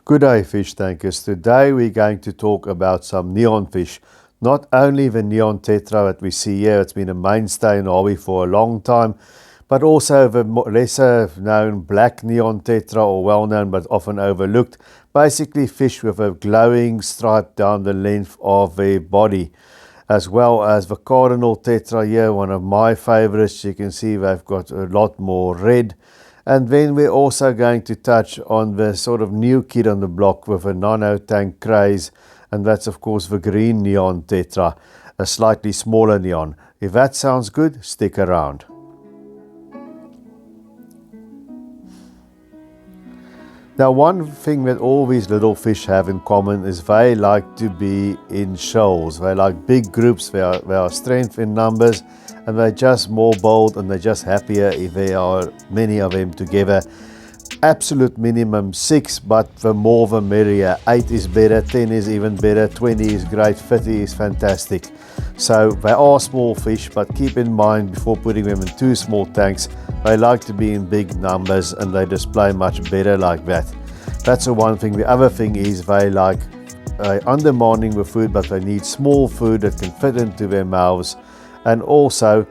Good day, fish tankers. Today we're going to talk about some neon fish. Not only the neon tetra that we see here, it's been a mainstay in hobby for a long time, but also the lesser known black neon tetra, or well known but often overlooked. Basically fish with a glowing stripe down the length of their body, as well as the Cardinal tetra here, one of my favorites. You can see they've got a lot more red. And then we're also going to touch on the sort of new kid on the block with a nano tank craze, and that's of course the green neon tetra, a slightly smaller neon. If that sounds good, stick around. Now, one thing that all these little fish have in common is they like to be in shoals. They like big groups, they are strength in numbers, and they're just more bold and they're just happier if there are many of them together. Absolute minimum 6, but the more the merrier. 8 is better, 10 is even better, 20 is great, 30 is fantastic. So they are small fish, but keep in mind before putting them in too small tanks, they like to be in big numbers and they display much better like that. That's the one thing. The other thing is they like undemanding with food, but they need small food that can fit into their mouths. And also,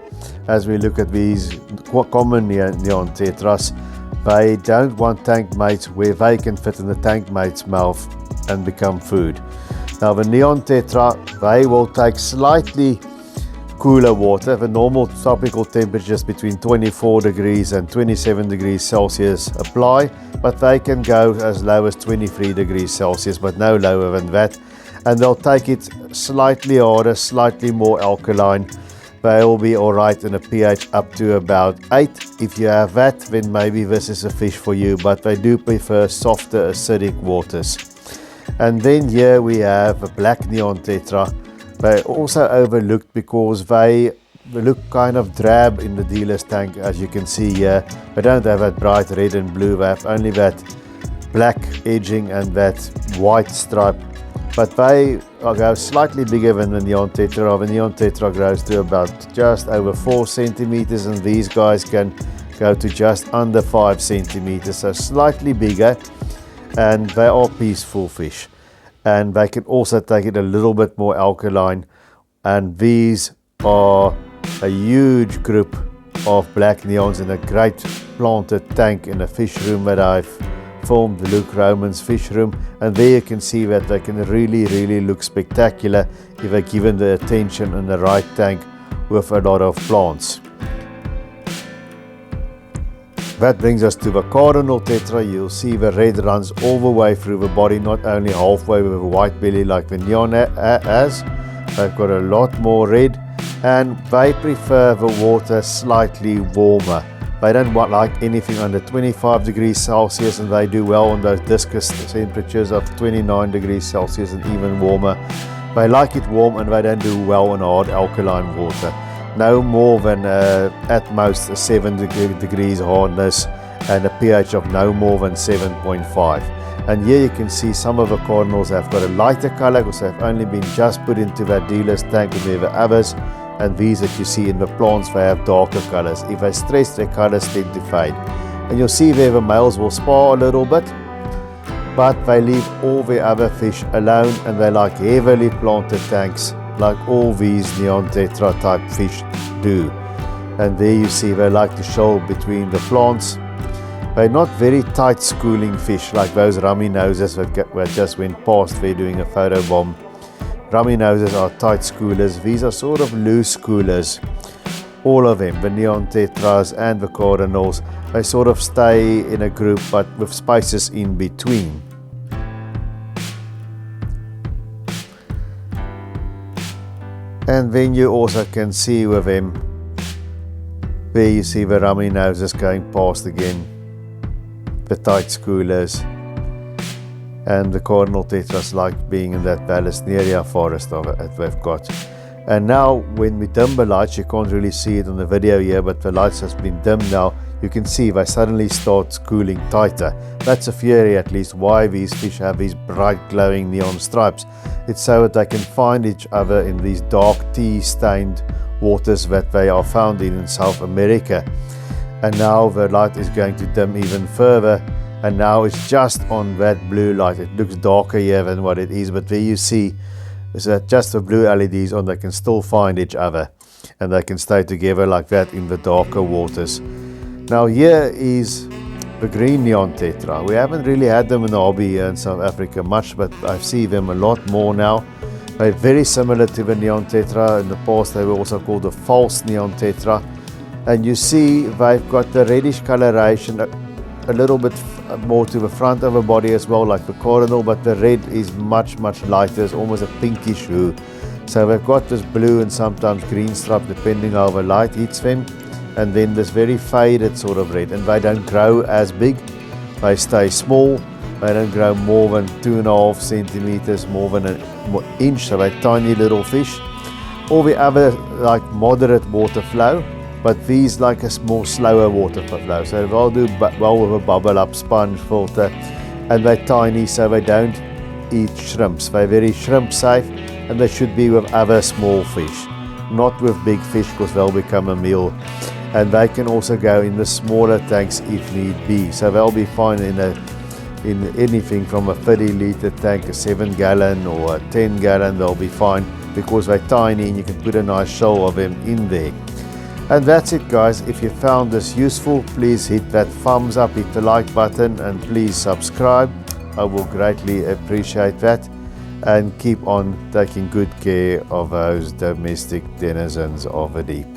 as we look at these common neon tetras, they don't want tank mates where they can fit in the tank mate's mouth and become food. Now the neon tetra, they will take slightly cooler water. The normal tropical temperatures between 24 degrees and 27 degrees Celsius apply, but they can go as low as 23 degrees Celsius, but no lower than that. And they'll take it slightly harder, slightly more alkaline. They'll be alright in a pH up to about 8. If you have that, then maybe this is a fish for you, but they do prefer softer acidic waters. And then here we have a black neon tetra. They're also overlooked because they look kind of drab in the dealer's tank, as you can see here. They don't have that bright red and blue, they have only that black edging and that white stripe. But they go slightly bigger than the neon tetra. The neon tetra grows to about just over 4 centimeters, and these guys can go to just under 5 centimeters, so slightly bigger, and they are peaceful fish. And they can also take it a little bit more alkaline, and these are a huge group of black neons in a great planted tank in a fish room that I've filmed, the Luke Roman's fish room, and there you can see that they can really look spectacular if they're given the attention in the right tank with a lot of plants. That brings us to the Cardinal tetra. You'll see the red runs all the way through the body, not only halfway with a white belly like the neon has. They've got a lot more red, and they prefer the water slightly warmer. They don't like anything under 25 degrees Celsius, and they do well on those discus temperatures of 29 degrees Celsius and even warmer. They like it warm, and they don't do well on hard alkaline water. No more than at most a 7 degrees hardness and a pH of no more than 7.5. And here you can see some of the Cardinals have got a lighter color because they've only been just put into that dealer's tank, and there are others. And these that you see in the plants, they have darker colors. If they stress, their colors tend to fade. And you'll see there the males will spar a little bit, but they leave all the other fish alone, and they like heavily planted tanks like all these neon tetra type fish do. And there you see they like to shoal between the plants. They're not very tight schooling fish like those rummy noses that just went past there doing a photo bomb. Rummy noses are tight schoolers. These are sort of loose schoolers. All of them, the neon tetras and the Cardinals, they sort of stay in a group but with spaces in between. And then you also can see with them, there you see the rummy noses going past again, the tight schoolers. And the Cardinal tetras like being in that Vallisneria forest that we've got. And now when we dim the lights, you can't really see it on the video here, but the lights has been dimmed now, you can see they suddenly start cooling tighter. That's a theory at least why these fish have these bright glowing neon stripes. It's so that they can find each other in these dark tea stained waters that they are found in South America. And now the light is going to dim even further, and now it's just on that blue light. It looks darker here than what it is, but there you see is that just the blue LEDs on, they can still find each other and they can stay together like that in the darker waters. Now here is the green neon tetra. We haven't really had them in the hobby here in South Africa much, but I see them a lot more now. They're very similar to the neon tetra. In the past they were also called the false neon tetra. And you see they've got the reddish coloration a little bit more to the front of the body as well, like the Cardinal, but the red is much lighter. It's almost a pinkish hue. So they've got this blue and sometimes green stripe depending how the light hits them, and then this very faded sort of red. And they don't grow as big, they stay small. They don't grow more than 2.5 centimeters, more than an inch, so they're tiny little fish. All the other like moderate water flow, but these like a more slower water flow. So they'll do well with a bubble up sponge filter, and they're tiny, so they don't eat shrimps. They're very shrimp safe, and they should be with other small fish, not with big fish, because they'll become a meal. And they can also go in the smaller tanks if need be. So they'll be fine in anything from a 30-liter tank, a 7-gallon or a 10-gallon. They'll be fine because they're tiny and you can put a nice shoal of them in there. And that's it, guys. If you found this useful, please hit that thumbs up, hit the like button, and please subscribe. I will greatly appreciate that. And keep on taking good care of those domestic denizens of the deep.